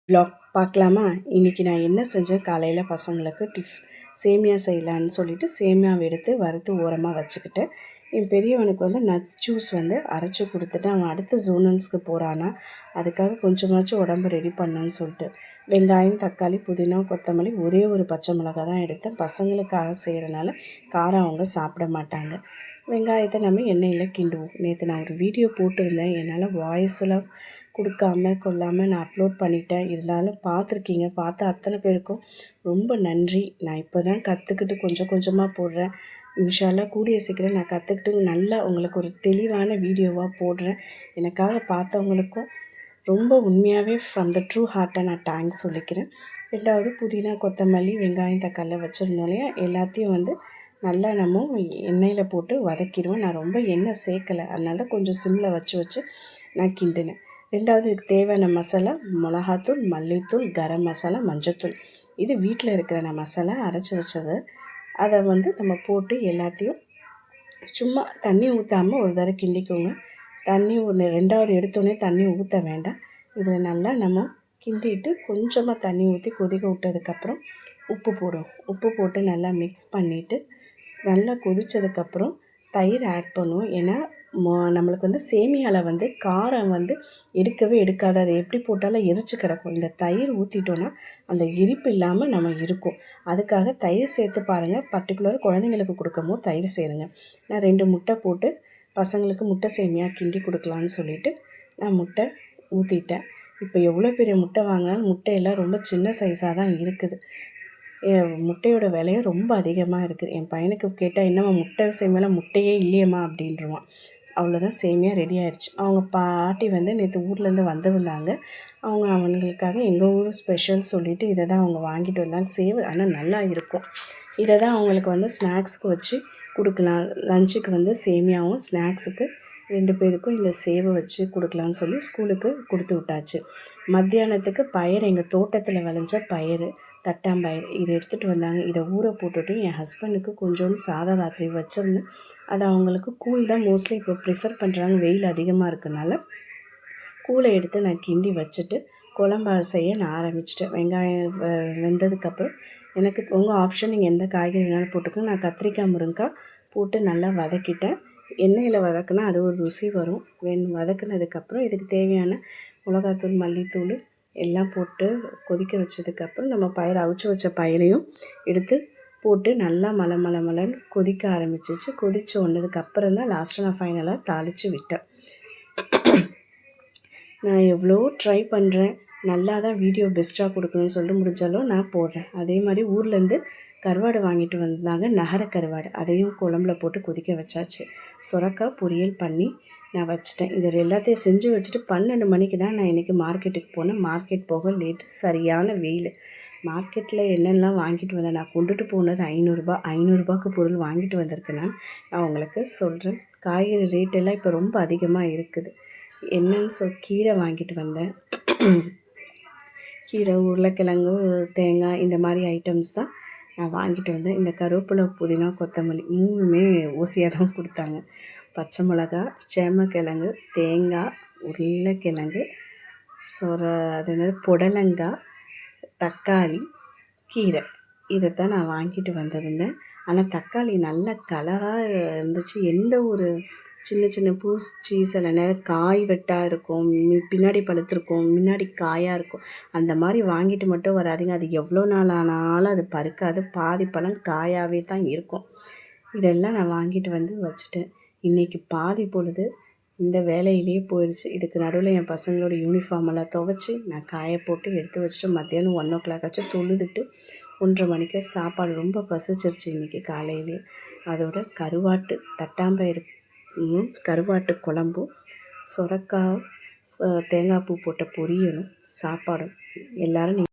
Vlog பார்க்கலாமா? இன்றைக்கி நான் என்ன செஞ்சேன், காலையில் பசங்களுக்கு சேமியா செய்யலான்னு சொல்லிவிட்டு சேமியாவை எடுத்து வறுத்து ஓரமாக வச்சுக்கிட்டேன். என் பெரியவனுக்கு நட்ஸ் ஜூஸ் அரைச்சி கொடுத்துட்டு அவன் அடுத்த ஜோனல்ஸ்க்கு போகிறானா, அதுக்காக கொஞ்சமாச்சும் உடம்பு ரெடி பண்ணணுன்னு சொல்லிட்டு வெங்காயம், தக்காளி, புதினா, கொத்தமல்லி, ஒரே ஒரு பச்சை மிளகா தான் எடுத்தேன். பசங்களுக்காக செய்கிறனால காரம் அவங்க சாப்பிட மாட்டாங்க. வெங்காயத்தை நம்ம எண்ணெயில் கிண்டுவோம். நேற்று நான் ஒரு வீடியோ போட்டிருந்தேன், என்னால் வாய்ஸில் கொடுக்காம கொள்ளாமல் நான் அப்லோட் பண்ணிட்டேன். இருந்தாலும் பார்த்துருக்கீங்க. பார்த்த அத்தனை பேருக்கும் ரொம்ப நன்றி. நான் இப்போ தான் கற்றுக்கிட்டு கொஞ்சம் கொஞ்சமாக போடுறேன். இன்ஷால்லா கூடிய சீக்கிரம் நான் கற்றுக்கிட்டு நல்லா உங்களுக்கு ஒரு தெளிவான வீடியோவாக போடுறேன். எனக்காக பார்த்தவங்களுக்கும் ரொம்ப உண்மையாகவே ஃப்ரம் த ட்ரூ ஹார்ட்டை நான் தேங்க்ஸ் சொல்லிக்கிறேன். ரெண்டாவது புதினா, கொத்தமல்லி, வெங்காயம், தக்காளி வச்சுருந்தோம் இல்லையா, எல்லாத்தையும் நல்லா நம்ம எண்ணெயில் போட்டு வதக்கிடுவேன். நான் ரொம்ப எண்ணெய் சேர்க்கலை, அதனால தான் கொஞ்சம் சிம்மில் வச்சு நான் கிண்டினேன். ரெண்டாவது இதுக்கு தேவையான மசாலா மிளகாத்தூள், மல்லித்தூள், கரம் மசாலா, மஞ்சத்தூள். இது வீட்டில் இருக்கிற நான் மசாலா அரைச்சி வச்சது. அதை நம்ம போட்டு எல்லாத்தையும் சும்மா தண்ணி ஊற்றாமல் ஒரு தடவை கிண்டிக்கோங்க. தண்ணி ரெண்டாவது எடுத்தோடனே தண்ணி ஊற்ற வேண்டாம். இதில் நல்லா நம்ம கிண்டிட்டு கொஞ்சமாக தண்ணி ஊற்றி கொதிக்க விட்டதுக்கப்புறம் உப்பு போடுவோம். உப்பு போட்டு நல்லா மிக்ஸ் பண்ணிவிட்டு நல்லா கொதித்ததுக்கப்புறம் தயிர் ஆட் பண்ணுவோம். ஏன்னா நம்மளுக்கு சேமியாவில் காரம் எடுக்கவே எடுக்காது. அதை எப்படி போட்டாலும் எரிச்சு கிடக்கும். இந்த தயிர் ஊற்றிட்டோன்னா அந்த எரிப்பு இல்லாமல் நம்ம இருக்கும். அதுக்காக தயிர் சேர்த்து பாருங்கள். பர்டிகுலராக குழந்தைங்களுக்கு கொடுக்கும்போது தயிர் சேருங்க. நான் 2 முட்டை போட்டு பசங்களுக்கு முட்டை சேமியா கிண்டி கொடுக்கலான்னு சொல்லிவிட்டு நான் முட்டை ஊற்றிட்டேன். இப்போ எவ்வளோ பெரிய முட்டை வாங்கினாலும் முட்டையெல்லாம் ரொம்ப சின்ன சைஸாக தான் இருக்குது. முட்டையோட விலையும் ரொம்ப அதிகமாக இருக்குது. என் பையனுக்கு கேட்டால் என்னம்மா முட்டை சேமியாலாம் முட்டையே இல்லையம்மா அப்படின்றான். அவ்வளோதான், சேமியா ரெடி ஆயிடுச்சு. அவங்க பாட்டி நேற்று ஊர்லேருந்து வந்திருந்தாங்க. அவங்களுக்காக எங்கள் ஊர் ஸ்பெஷல் சொல்லிவிட்டு இதை தான் அவங்க வாங்கிட்டு வந்தாங்க. சேவ் ஆனால் நல்லா இருக்கும். இதை தான் அவங்களுக்கு ஸ்நாக்ஸ்க்கு வச்சு கொடுக்கலாம். லஞ்சுக்கு சேமியாவும், ஸ்நாக்ஸுக்கு 2 பேருக்கும் இந்த சேவை வச்சு கொடுக்கலான்னு சொல்லி ஸ்கூலுக்கு கொடுத்து விட்டாச்சு. மத்தியானத்துக்கு பயிர், எங்கள் தோட்டத்தில் விளைஞ்ச பயிர், தட்டாம்பயிர், இதை எடுத்துகிட்டு வந்தாங்க. இதை ஊற போட்டுட்டு என் ஹஸ்பண்டுக்கு கொஞ்சோண்டு சாதம் ராத்திரி வச்சுருந்தேன். அது அவங்களுக்கு கூழ் தான் மோஸ்ட்லி இப்போ ப்ரிஃபர் பண்ணுறாங்க. வெயில் அதிகமாக இருக்கனால கூழை எடுத்து நான் கிண்டி வச்சுட்டு குழம்பா செய்ய நான் ஆரம்பிச்சிட்டேன். வெங்காயம் வெந்ததுக்கப்புறம் எனக்கு உங்கள் ஆப்ஷன், நீங்கள் எந்த காய்கறி வேணாலும் போட்டுக்கோங்க. நான் கத்திரிக்காய், முருங்கைக்காய் போட்டு நல்லா வதக்கிட்டேன். எண்ணெயில் வதக்குனா அது ஒரு ருசி வரும். வதக்குனதுக்கப்புறம் இதுக்கு தேவையான மிளகாத்தூள், மல்லித்தூள் எல்லாம் போட்டு கொதிக்க வச்சதுக்கப்புறம் நம்ம அவிச்சு வச்ச பயிரையும் எடுத்து போட்டு நல்லா மலன்னு கொதிக்க ஆரம்பிச்சிச்சு. கொதித்து ஒன்றதுக்கப்புறம் தான் லாஸ்ட்டாக நான் ஃபைனலாக தாளித்து விட்டேன். நான் எவ்வளோ ட்ரை பண்ணுறேன், நல்லா தான் வீடியோ பெஸ்ட்டாக கொடுக்கணும்னு சொல்லிட்டு முடிஞ்சாலும் நான் போடுறேன். அதே மாதிரி ஊர்லேருந்து கருவாடு வாங்கிட்டு வந்தாங்க, நகர கருவாடு. அதையும் குழம்புல போட்டு கொதிக்க வச்சாச்சு. சுரக்காய் பொரியல் பண்ணி நான் வச்சுட்டேன். இதில் எல்லாத்தையும் செஞ்சு வச்சுட்டு 12 மணிக்கு தான் நான் இன்றைக்கி மார்க்கெட்டுக்கு போனேன். மார்க்கெட் போக லேட்டு, சரியான வெயில். மார்க்கெட்டில் என்னெல்லாம் வாங்கிட்டு வந்தேன், நான் கொண்டுட்டு போனது 500 பொருள் வாங்கிட்டு வந்திருக்கேன். நான் உங்களுக்கு சொல்கிறேன். காய்கறி ரேட்டெல்லாம் இப்போ ரொம்ப அதிகமாக இருக்குது. என்னன்னு கீரை வாங்கிட்டு வந்தேன். கீரை, உருளைக்கிழங்கு, தேங்காய், இந்த மாதிரி ஐட்டம்ஸ் தான் நான் வாங்கிட்டு வந்தேன். இந்த கருவேப்பிலை, புதினா, கொத்தமல்லி 3மே ஊசியாக தான் கொடுத்தாங்க. பச்சை மிளகா, சேமக்கிழங்கு, தேங்காய், உருளைக்கிழங்கு, அது என்னது புடலங்காய், தக்காளி, கீரை, இதை தான் நான் வாங்கிட்டு வந்திருந்தேன். ஆனால் தக்காளி நல்ல கலராக இருந்துச்சு. எந்த ஒரு சின்ன பூச்சி, சில நேரம் காய் வெட்டாக இருக்கும், பின்னாடி பழுத்திருக்கும், முன்னாடி காயாக இருக்கும். அந்த மாதிரி வாங்கிட்டு மட்டும் வராதிங்க. அது எவ்வளோ நாள் ஆனாலும் அது பருக்காது. பாதி பழம் காயாகவே தான் இருக்கும். இதெல்லாம் நான் வாங்கிட்டு வச்சுட்டேன். இன்றைக்கி பாதி பொழுது இந்த வேலையிலேயே போயிடுச்சு. இதுக்கு நடுவில் என் பசங்களோட யூனிஃபார்மெல்லாம் துவைச்சி நான் காய போட்டு எடுத்து வச்சுட்டு மத்தியானம் 1 o'clock ஆச்சு. தொழுதுட்டு 1:30 மணிக்கு சாப்பாடு ரொம்ப பசிச்சிருச்சு இன்றைக்கி காலையிலே. அதோட கருவாட்டு தட்டாம்பயிறு கருவாட்டு குழம்பும், சுரக்காய், தேங்காய் பூ போட்ட பொரியலும், சாப்பாடும். எல்லோரும்